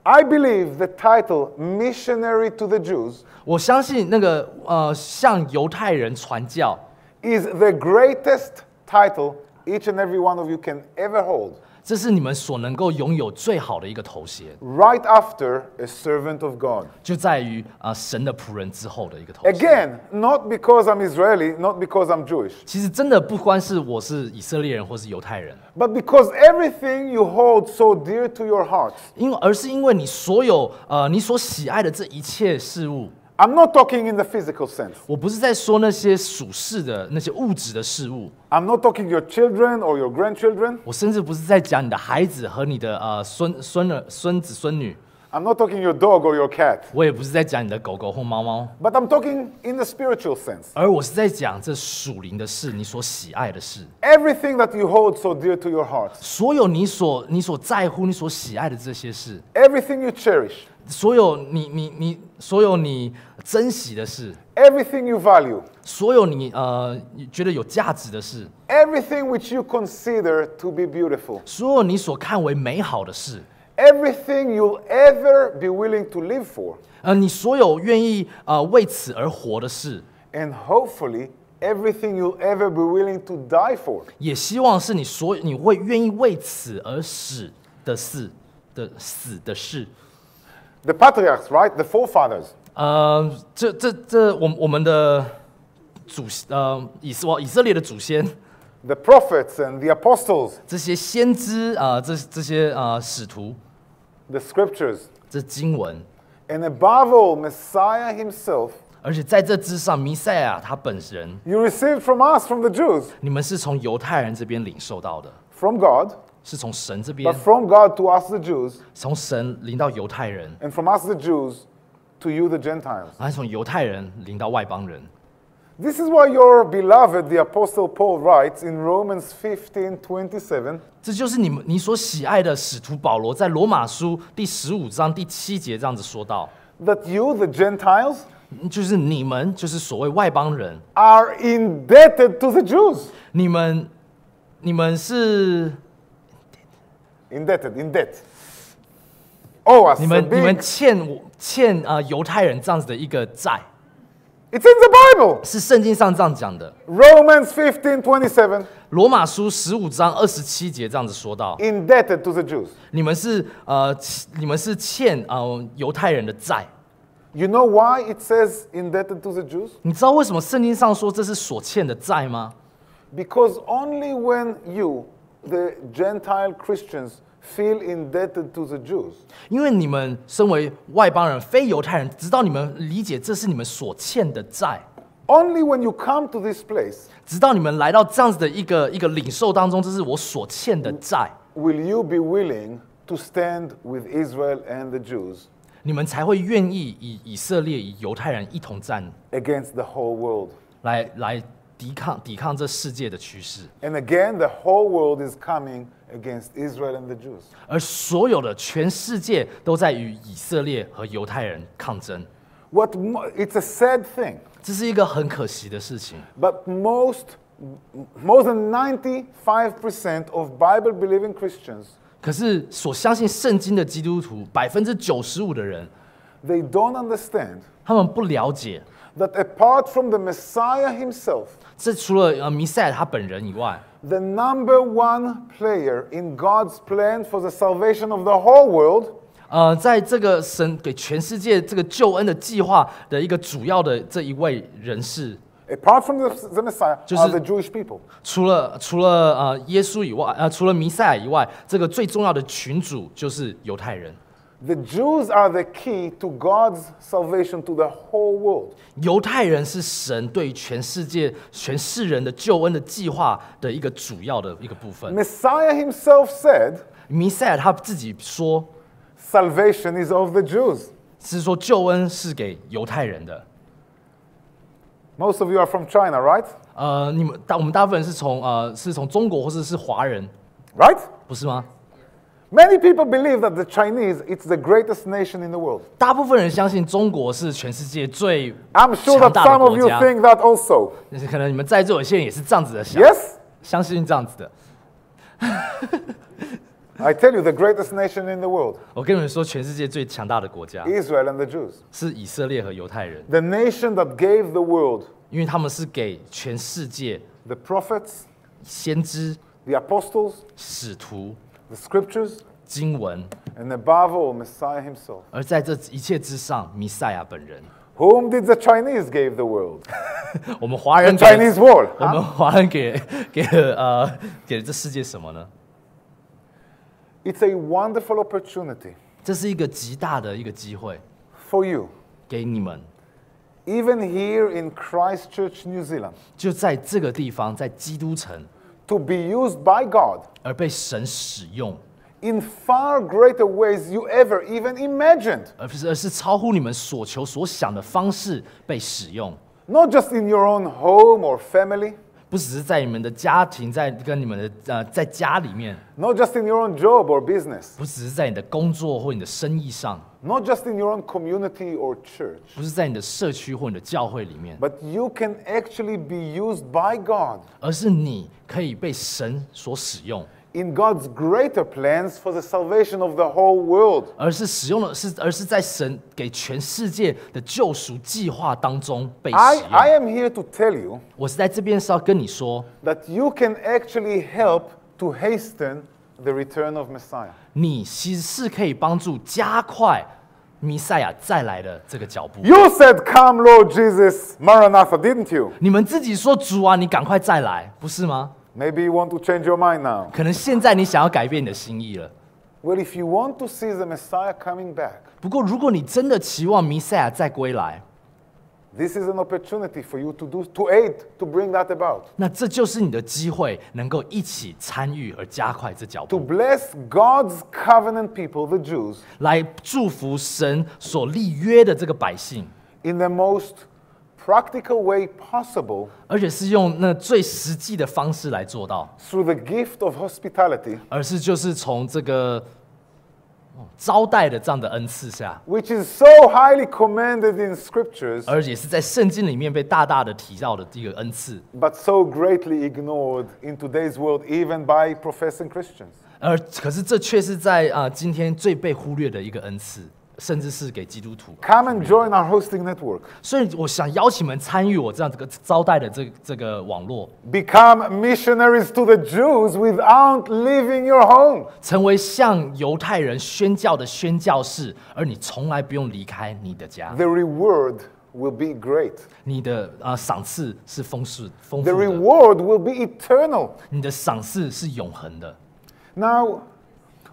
I believe the title missionary to the Jews 我相信那个向犹太人传教 is the greatest title each and every one of you can ever hold, 这是你们所能够拥有最好的一个头衔， right after a servant of God. 就在于神的仆人之后的一个头衔。 Again, not because I'm Israeli, not because I'm Jewish, 其实真的不光是我是以色列人或是犹太人， but because everything you hold so dear to your heart. 而是因为你所有你所喜爱的这一切事物。 I'm not talking in the physical sense. 我不是在说那些属世的那些物质的事物， I'm not talking your children or your grandchildren. 我甚至不是在讲你的孩子和你的孙子孙女， I'm not talking your dog or your cat. 我也不是在讲你的狗狗或猫猫， But I'm talking in the spiritual sense. 而我是在讲这属灵的事，你所喜爱的事， Everything that you hold so dear to your heart, 所有你所在乎、你所喜爱的这些事， everything you cherish, 所有你珍惜的事， everything you value, 所有你觉得有价值的事， everything which you consider to be beautiful, 所有你所看为美好的事， everything you'll ever be willing to live for, 你所有愿意为此而活的事， and hopefully everything you'll ever be willing to die for. 也希望是你会愿意为此而死的事。 The patriarchs, right? The forefathers. 我们的以色列的祖先， The prophets and the apostles, 这些先知这些使徒， the scriptures, 这经文， and above all, Messiah himself, 而且在这之上，弥赛亚他本人， you received from us, from the Jews, 你们是从犹太人这边领受到的， from God, 是从神这边 but，from God to us the Jews, 从神领到犹太人， and from us the Jews to you the Gentiles. 还从犹太人领到外邦人。 This is why your beloved, the Apostle Paul, writes in Romans 15:27, 这就是你所喜爱的使徒保罗在罗马书第15章第7节这样子说到， that you, the Gentiles, 就是你们就是所谓外邦人， are indebted to the Jews. 你们是 In debt. Oh, us 你 a 们 big. 欠犹太人这样子的一个债， It's in the Bible. 是圣经上这样讲的。 Romans 15:27, 罗马书15章27节这样子说到， indebted to the Jews. 你们是欠犹太人的债。 You know why it says indebted to the Jews? 你知道为什么圣经上说这是所欠的债吗？ Because only when you, the Gentile Christians, feel indebted to the Jews, 因为你们身为外邦人、非犹太人，直到你们理解这是你们所欠的债， only when you come to this place 直到你们来到这样子的一个领受当中，这是我所欠的债， will you be willing to stand with Israel and the Jews 你们才会愿意以色列、以犹太人一同站， against the whole world. 来抵抗这世界的趋势。 And again, the whole world is coming against Israel and the Jews. 而所有的全世界都在与以色列和犹太人抗争， It's a sad thing, 这是一个很可惜的事情。 but more than 95% of Bible-believing Christians, 可是所相信圣经的基督徒95%的人， they don't understand 他们不了解， that apart from the Messiah himself, 这除了弥赛亚他本人以外， the number one player in God's plan for the salvation of the whole world, 在这个神给全世界这个救恩的计划的一个主要的这一位人士， apart from the Messiah, are the Jewish people. 除了耶稣以外，除了弥赛亚以外，这个最重要的群主就是犹太人。The Jews are the key to God's salvation to the whole world. 犹太人是神对全世界、全世人的救恩的计划的一个主要的一个部分。 Messiah himself said, 弥赛亚他自己说， salvation is of the Jews. 是说救恩是给犹太人的。 Most of you are from China, right? 我们大部分是从中国或者是华人， Right? 不是吗？ Many people believe that the Chinese, it's the greatest nation in the world. 大部分人相信中国是全世界最 I'm sure 强 that 大的 some of 国 you 家。 think that also. 可能你们在座有些人也是这样子的想， Yes? 相信这样子的。 I tell you, the greatest nation in the world, 我跟你们说，全世界最强大的国家 Israel and the Jews. 是以色列和犹太人， The nation that gave the world 因为他们是给全世界 the prophets, 先知、 the apostles, 使徒、 the scriptures, 经文， and above all, Messiah himself. 而在这一切之上，弥赛亚本人。 Whom did the Chinese give the world? 我们华 The 人给 Chinese world. 我们华人给了这世界什么呢？ It's a wonderful opportunity 这是一个极大的一个机会， for you, 给你们， even here in Christchurch, New Zealand, 就在这个地方，在基督城， to be used by God 而被神使用， in far greater ways you ever even imagined. 而是超乎你们所求所想的方式被使用， Not just in your own home or family, 不只是在你们的家庭，在跟你们的在家里面， not just in your own job or business, 不只是在你的工作或你的生意上， not just in your own community or church, 不是在你的社区或你的教会里面， but you can actually be used by God 而是你可以被神所使用， in God's greater plans for the salvation of the whole world. 而是在神给全世界的救赎计划当中被使 I 用。 am here to tell you 我是在这边是要跟你说， that you can actually help to hasten the return of Messiah. 你其实是可以帮助加快弥赛亚再来的这个脚步。 You said, "Come, Lord Jesus, Maranatha," didn't you? 你们自己说主啊，你赶快再来，不是吗？ Maybe you want to change your mind now. 可能现在你想要改变你的心意了。 Well, if you want to see the Messiah coming back, 不过，如果你真的期望弥赛亚再归来， this is an opportunity for you to aid, to bring that about. 那这就是你的机会，能够一起参与而加快这脚 To 步， bless God's covenant people, the Jews, 来祝福神所立约的这个百姓， in the most practical way possible 而且是用那最实际的方式来做到， through the gift of hospitality, 而是就是从这个招待的这样的恩赐下， which is so highly commended in scriptures, 而且是在圣经里面被大大的提到的这个恩赐， but so greatly ignored in today's world, even by professing Christians. 可是这却是在今天最被忽略的一个恩赐，甚至是给基督徒。 Come and join our hosting network. 所以我想邀请你们参与我这样这个招待的这个网络， Become missionaries to the Jews without leaving your home. 成为向犹太人宣教的宣教士，而你从来不用离开你的家。 The reward will be great. 你的赏赐是丰富 The 的， reward will be eternal. 你的赏赐是永恒的。 Now,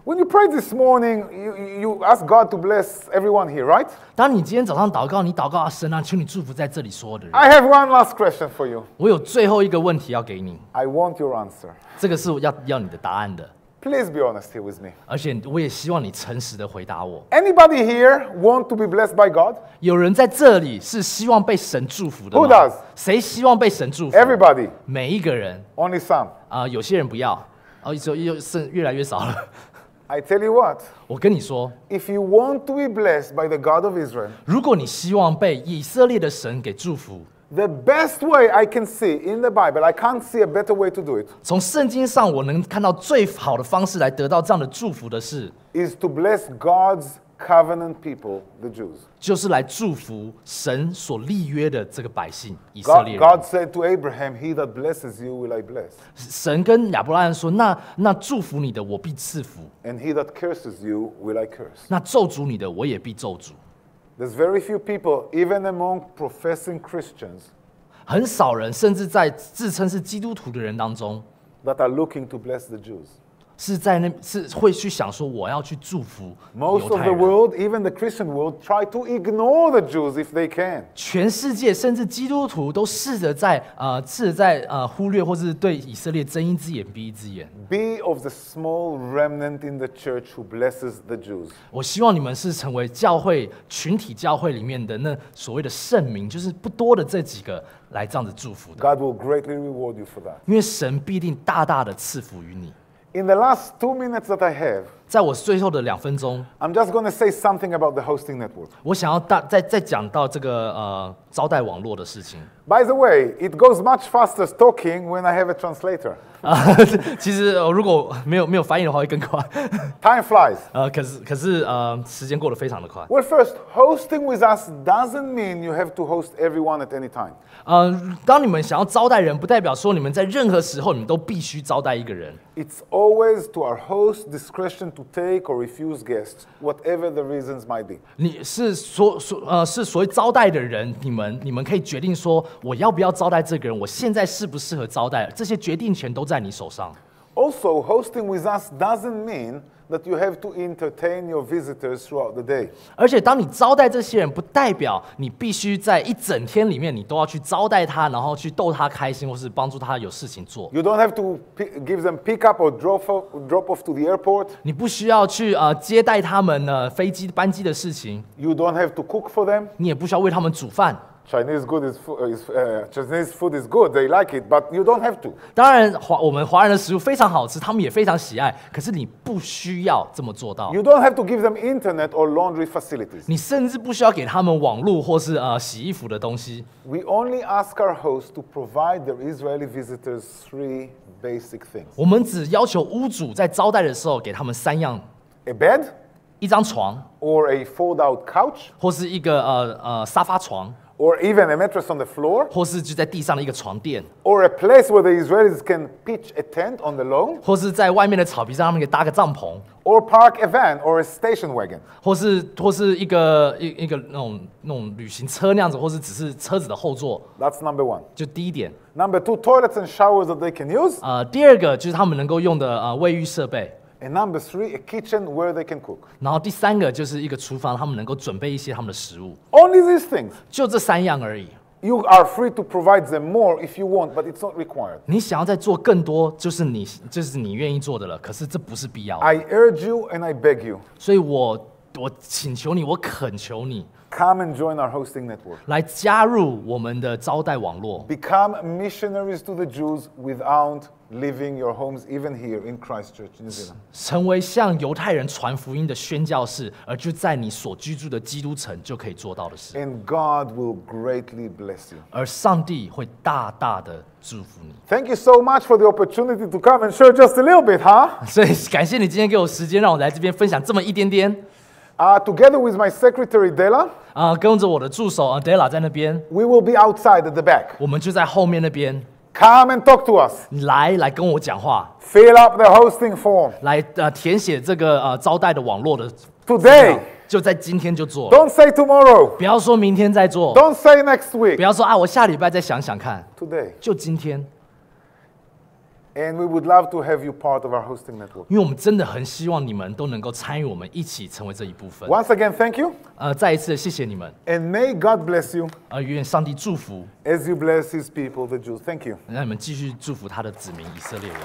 when you prayed this morning, you asked God to bless everyone here, right? 当你今天早上祷告，你祷告神啊，求你祝福在这里所有的人。 I have one last question for you. 我有最后一个问题要给你， I want your answer. 这个是我要你的答案的， Please be honest here with me. 而且我也希望你诚实的回答我。 Anybody here want to be blessed by God? 有人在这里是希望被神祝福的吗 Who does? 谁希望被神祝福？ Everybody. 每一个人 Only some. 有些人不要，剩越来越少了。 I tell you what, 我跟你说， if you want to be blessed by the God of Israel, 如果你希望被以色列的神给祝福， the best way I can see in the Bible, I can't see a better way to do it, 从圣经上我能看到最好的方式来得到这样的祝福的是， is to bless God's covenant people, the Jews. 就是来祝福神所立约的这个百姓以色列人。 God said to Abraham, "He that blesses you will I bless, 神跟亚伯拉罕说：“那祝福你的，我必赐福； and he that curses you will I curse." 那咒诅你的，我也必咒诅。” There's very few people, even among professing Christians, 很少人，甚至在自称是基督徒的人当中， that are looking to bless the Jews. 是会去想说我要去祝福 Most 犹 of 太 the 人。 world, even the Christian world, try to ignore the Jews if they can. 全世界甚至基督徒都试着在忽略或是对以色列睁一只眼闭一只眼。 Be of the small remnant in the church who blesses the Jews. 我希望你们是成为教会群体教会里面的那所谓的圣民，就是不多的这几个来这样子祝福的， God will greatly reward you for that. 因为神必定大大的赐福于你。 In the last 2 minutes that I have, 在我最后的2分钟， I'm just going to say something about the hosting network. 我想要再讲到这个招待网络的事情。 By the way, it goes much faster talking when I have a translator. 其实如果没有翻译的话会更快。 Time flies. 可是时间过得非常的快。 Well, first, hosting with us doesn't mean you have to host everyone at any time. 当你们想要招待人，不代表说你们在任何时候你们都必须招待一个人。 It's always to our host discretion to take or refuse guests, whatever the reasons might be. 你是所谓招待的人，你们可以决定说我要不要招待这个人，我现在适不适合招待，这些决定权都在你手上。 Also, hosting with us doesn't mean that you have to entertain your visitors throughout the day. 而且当你招待这些人，不代表你必须在一整天里面你都要去招待他，然后去逗他开心，或是帮助他有事情做。 You don't have to give them pick up or drop off to the airport. 你不需要去接待他们飞机班机的事情， You don't have to cook for them. 你也不需要为他们煮饭。 Chinese food is good. They like it, but you don't have to. 当然，我们华人的食物非常好吃，他们也非常喜爱。可是你不需要这么做到。 You don't have to give them internet or laundry facilities. 你甚至不需要给他们网络或是洗衣服的东西。 We only ask our host to provide their Israeli visitors 3 basic things. 我们只要求屋主在招待的时候给他们3样： A bed 一张床， or a fold-out couch 或是一个沙发床， or even a mattress on the floor 或是就在地上的一个床垫， or a place where the Israelis can pitch a tent on the lawn 或是在外面的草皮上他们可以搭个帐篷， or park a van or a station wagon. 或是一个那种旅行车那样子，或是只是车子的后座。 That's number 1. 就第一点。 Number 2, toilets and showers that they can use. 第二个就是他们能够用的卫浴设备。 And number 3, a kitchen where they can cook. 然后第3个就是一个厨房，他们能够准备一些他们的食物。 Only these things. 就这3样而已。 You are free to provide them more if you want, but it's not required. 你想要再做更多，就是你愿意做的了。可是这不是必要的。 I urge you and I beg you, 所以我请求你，我恳求你， come and join our hosting network. 来加入我们的招待网络， Become missionaries to the Jews without leaving your homes, even here in Christchurch, New Zealand. 成为向犹太人传福音的宣教士，而就在你所居住的基督城就可以做到的事。 And God will greatly bless you. 而上帝会大大的祝福你。 Thank you so much for the opportunity to come and share just a little bit, huh? 所以感谢你今天给我时间，让我来这边分享这么一点点。 Together with my secretary, Della, 跟着我的助手Della 在那边， we will be outside at the back. 我们就在后面那边。 Come and talk to us. 来跟我讲话， Fill up the hosting form. 来填写这个招待的网络的， Today. 就在今天就做， Don't say tomorrow. 不要说明天再做， Don't say next 不 week. 要说我下礼拜再想想看， Today. 就今天， And we would love to have you part of our hosting network. 因为我们真的很希望你们都能够参与我们一起成为这一部分。 Once again, thank you. 再一次谢谢你们， And may God bless you 愿上帝祝福， as you bless his people, the Jews. Thank you. 让你们继续祝福他的子民以色列人。